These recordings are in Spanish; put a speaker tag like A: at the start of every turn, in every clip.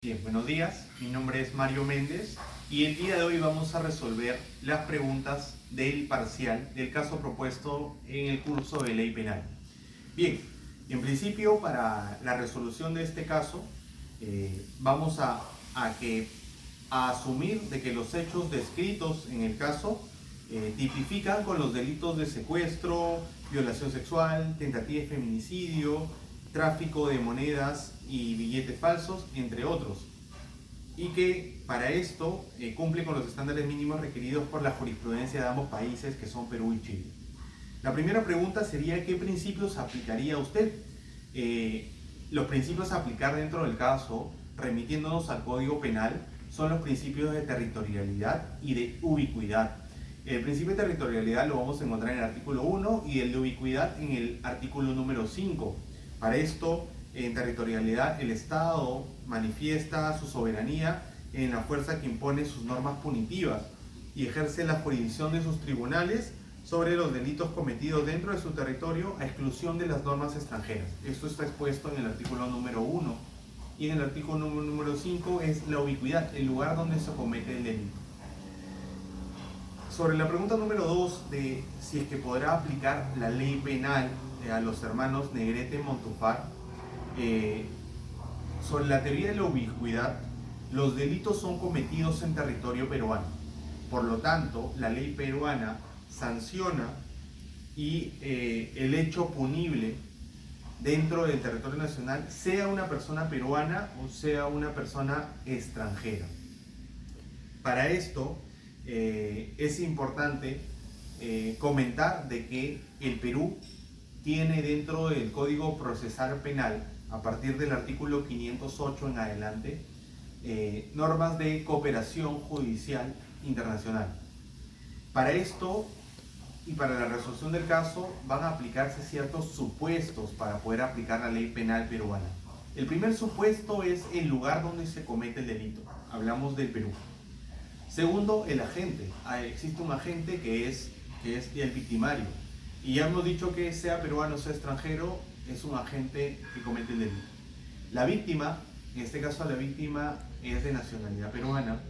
A: Bien, buenos días, mi nombre es Mario Méndez y el día de hoy vamos a resolver las preguntas del parcial del caso propuesto en el curso de Ley Penal. Bien, en principio para la resolución de este caso vamos a asumir de que los hechos descritos en el caso tipifican con los delitos de secuestro, violación sexual, tentativa de feminicidio, tráfico de monedas y billetes falsos, entre otros, y que para esto cumple con los estándares mínimos requeridos por la jurisprudencia de ambos países, que son Perú y Chile. La primera pregunta sería: ¿qué principios aplicaría usted? Los principios a aplicar dentro del caso, remitiéndonos al Código Penal, son los principios de territorialidad y de ubicuidad. El principio de territorialidad lo vamos a encontrar en el artículo 1 y el de ubicuidad en el artículo número 5. Para esto, en territorialidad, el Estado manifiesta su soberanía en la fuerza que impone sus normas punitivas y ejerce la jurisdicción de sus tribunales sobre los delitos cometidos dentro de su territorio, a exclusión de las normas extranjeras. Esto está expuesto en el artículo número 1. Y en el artículo número 5 es la ubicuidad, el lugar donde se comete el delito. Sobre la pregunta número 2 de si es que podrá aplicar la ley penal a los hermanos Negrete Montufar, sobre la teoría de la ubicuidad, los delitos son cometidos en territorio peruano. Por lo tanto, la ley peruana sanciona y el hecho punible dentro del territorio nacional, sea una persona peruana o sea una persona extranjera. Para esto es importante comentar de que el Perú tiene dentro del Código Procesal Penal, a partir del artículo 508 en adelante, normas de cooperación judicial internacional. Para esto y para la resolución del caso van a aplicarse ciertos supuestos para poder aplicar la ley penal peruana. El primer supuesto es el lugar donde se comete el delito. Hablamos del Perú. Segundo, el agente. Existe un agente que es el victimario. Y ya hemos dicho que sea peruano o sea extranjero, es un agente que comete el delito. La víctima, en este caso la víctima es de nacionalidad peruana.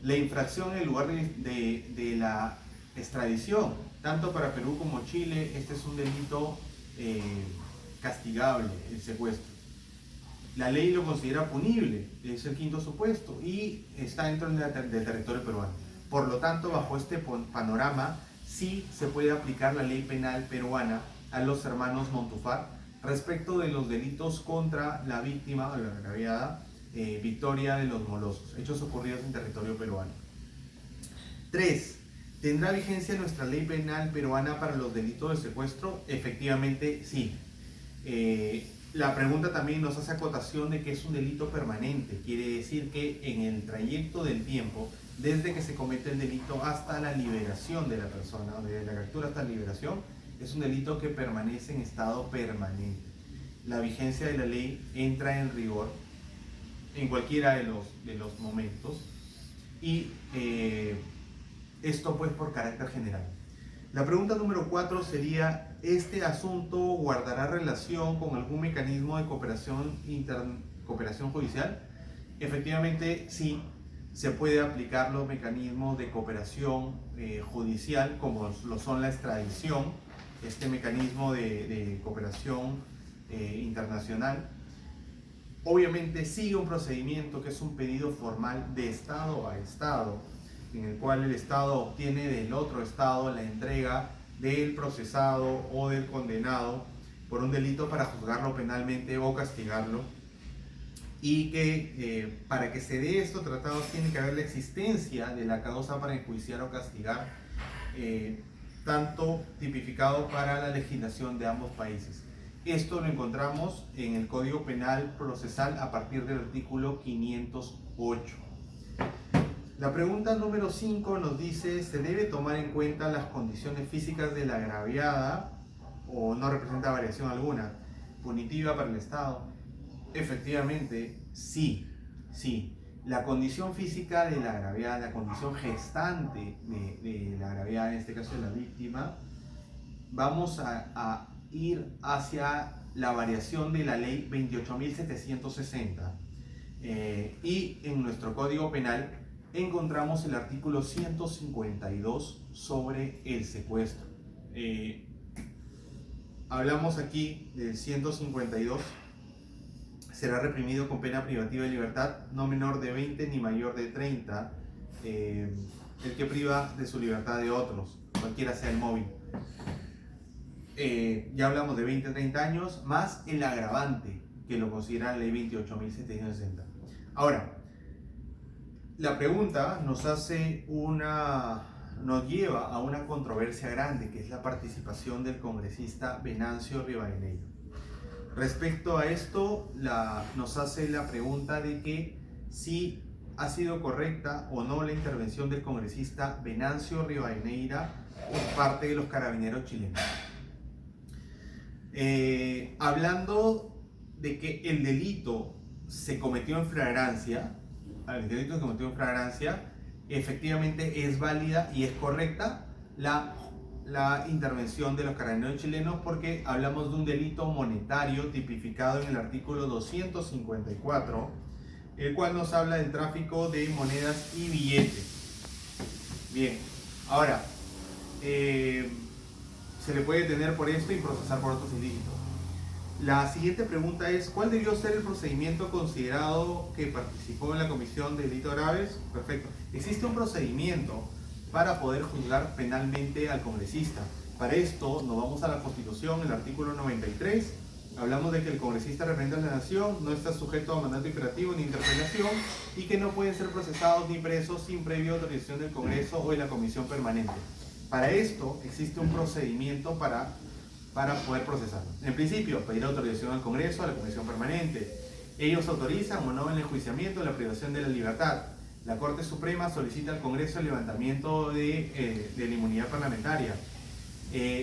A: La infracción en el lugar de la extradición, tanto para Perú como Chile, este es un delito castigable, el secuestro. La ley lo considera punible, es el quinto supuesto, y está dentro del territorio peruano. Por lo tanto, bajo este panorama, sí se puede aplicar la ley penal peruana a los hermanos Montufar respecto de los delitos contra la víctima o la agraviada Victoria de los Molosos, hechos ocurridos en territorio peruano. 3. ¿Tendrá vigencia nuestra ley penal peruana para los delitos de secuestro? Efectivamente, sí. La pregunta también nos hace acotación de que es un delito permanente. Quiere decir que en el trayecto del tiempo, desde que se comete el delito hasta la liberación de la persona, desde la captura hasta la liberación, es un delito que permanece en estado permanente. La vigencia de la ley entra en rigor en cualquiera de los momentos, y esto pues por carácter general. La pregunta número 4 sería: ¿este asunto guardará relación con algún mecanismo de cooperación judicial? Efectivamente, sí, se puede aplicar los mecanismos de cooperación judicial, como lo son la extradición, este mecanismo de cooperación internacional. Obviamente sigue un procedimiento que es un pedido formal de Estado a Estado, en el cual el Estado obtiene del otro Estado la entrega del procesado o del condenado por un delito para juzgarlo penalmente o castigarlo, y que para que se dé estos tratados tiene que haber la existencia de la causa para enjuiciar o castigar, tanto tipificado para la legislación de ambos países. Esto lo encontramos en el Código Penal Procesal a partir del artículo 508. La pregunta número 5 nos dice: ¿se debe tomar en cuenta las condiciones físicas de la agraviada o no representa variación alguna punitiva para el Estado? Efectivamente, sí. La condición física de la agraviada, la condición gestante de la agraviada, en este caso de la víctima, vamos a ir hacia la variación de la ley 28.760, Y en nuestro Código Penal encontramos el artículo 152 sobre el secuestro. Hablamos aquí del 152. Será reprimido con pena privativa de libertad no menor de 20 ni mayor de 30 el que priva de su libertad de otros, cualquiera sea el móvil. Ya hablamos de 20 a 30 años, más el agravante que lo considera la ley 28.760. Ahora, la pregunta nos lleva a una controversia grande, que es la participación del congresista Venancio Rivadeneira. Respecto a esto, nos hace la pregunta de que si ha sido correcta o no la intervención del congresista Venancio Rivadeneira por parte de los carabineros chilenos. Hablando de que el delito se cometió en flagrancia, efectivamente es válida y es correcta la intervención de los carabineros chilenos, porque hablamos de un delito monetario tipificado en el artículo 254, el cual nos habla del tráfico de monedas y billetes. Bien, ahora, se le puede detener por esto y procesar por otros ilícitos. La siguiente pregunta es: ¿cuál debió ser el procedimiento considerado que participó en la comisión de delitos graves? Perfecto. Existe un procedimiento para poder juzgar penalmente al congresista. Para esto nos vamos a la Constitución, el artículo 93. Hablamos de que el congresista representa a la nación, no está sujeto a mandato imperativo ni interpelación y que no pueden ser procesados ni presos sin previa autorización del Congreso o de la Comisión Permanente. Para esto existe un procedimiento para poder procesarlo. En principio, pedir autorización al Congreso, a la Comisión Permanente. Ellos autorizan o no el enjuiciamiento o la privación de la libertad. La Corte Suprema solicita al Congreso el levantamiento de la inmunidad parlamentaria.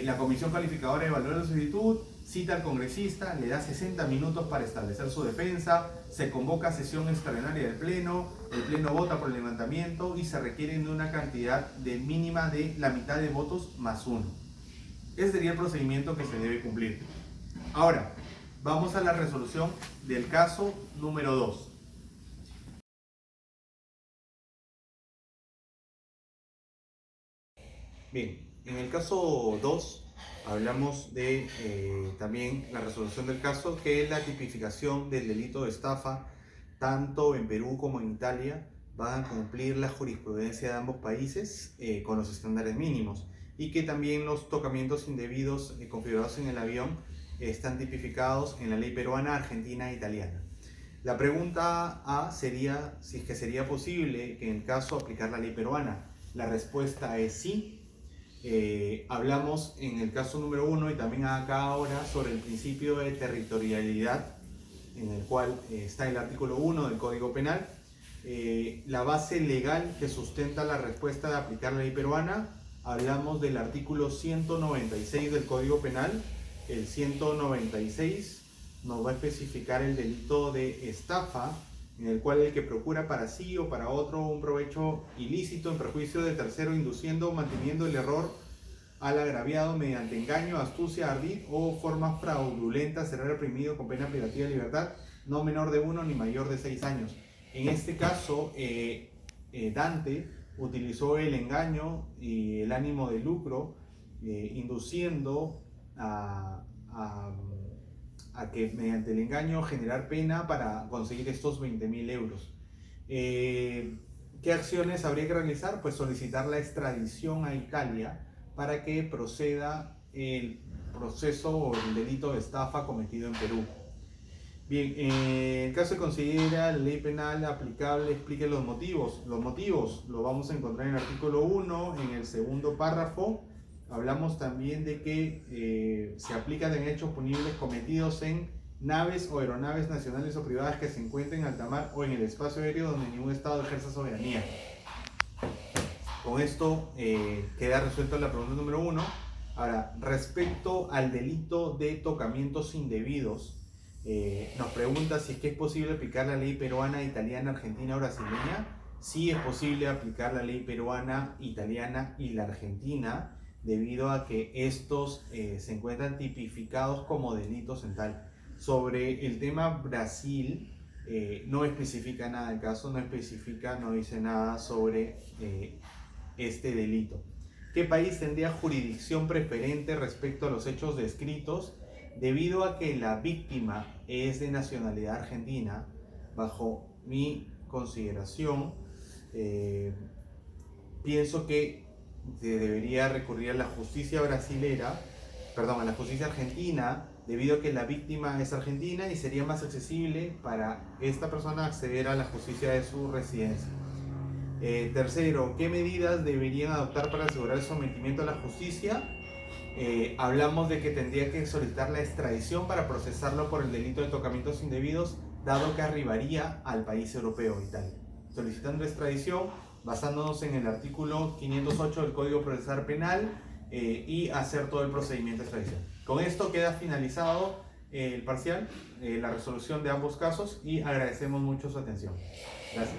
A: La Comisión Calificadora evalúa la solicitud, cita al congresista, le da 60 minutos para establecer su defensa, se convoca a sesión extraordinaria del Pleno, el Pleno vota por el levantamiento y se requiere de una cantidad de mínima de la mitad de votos más uno. Ese sería el procedimiento que se debe cumplir. Ahora, vamos a la resolución del caso número 2. Bien, en el caso 2 hablamos de también la resolución del caso, que es la tipificación del delito de estafa. Tanto en Perú como en Italia van a cumplir la jurisprudencia de ambos países con los estándares mínimos, y que también los tocamientos indebidos configurados en el avión están tipificados en la ley peruana, argentina e italiana. La pregunta A sería si es que sería posible que en el caso aplicar la ley peruana. La respuesta es sí. Hablamos en el caso número 1 y también acá ahora sobre el principio de territorialidad, en el cual está el artículo 1 del Código Penal. La base legal que sustenta la respuesta de aplicar la ley peruana, hablamos del artículo 196 del Código Penal. El 196 nos va a especificar el delito de estafa, en el cual el que procura para sí o para otro un provecho ilícito en perjuicio de tercero, induciendo o manteniendo el error al agraviado mediante engaño, astucia, ardid o forma fraudulenta, será reprimido con pena privativa de libertad no menor de 1 ni mayor de 6 años. En este caso, Dante utilizó el engaño y el ánimo de lucro, induciendo a que mediante el engaño generar pena para conseguir estos 20.000 euros. ¿Qué acciones habría que realizar? Pues solicitar la extradición a Italia para que proceda el proceso o el delito de estafa cometido en Perú. Bien, en el caso de considera la ley penal aplicable, explique los motivos. Los motivos lo vamos a encontrar en el artículo 1, en el segundo párrafo. Hablamos también de que se aplican en hechos punibles cometidos en naves o aeronaves nacionales o privadas que se encuentren en alta mar o en el espacio aéreo donde ningún Estado ejerza soberanía. Con esto queda resuelta la pregunta número 1. Ahora, respecto al delito de tocamientos indebidos, nos pregunta si es que es posible aplicar la ley peruana, italiana, argentina o brasileña. Sí es posible aplicar la ley peruana, italiana y la argentina, debido a que estos se encuentran tipificados como delitos en tal. Sobre el tema Brasil, no especifica nada del caso, no dice nada sobre este delito. ¿Qué país tendría jurisdicción preferente respecto a los hechos descritos? Debido a que la víctima es de nacionalidad argentina, bajo mi consideración, pienso que se debería recurrir a la justicia brasilera, perdón, a la justicia argentina, debido a que la víctima es argentina y sería más accesible para esta persona acceder a la justicia de su residencia. Tercero, ¿qué medidas deberían adoptar para asegurar el sometimiento a la justicia? Hablamos de que tendría que solicitar la extradición para procesarlo por el delito de tocamientos indebidos, dado que arribaría al país europeo, Italia. Solicitando extradición, basándonos en el artículo 508 del Código Procesal Penal y hacer todo el procedimiento de extradición. Con esto queda finalizado el parcial, la resolución de ambos casos y agradecemos mucho su atención. Gracias.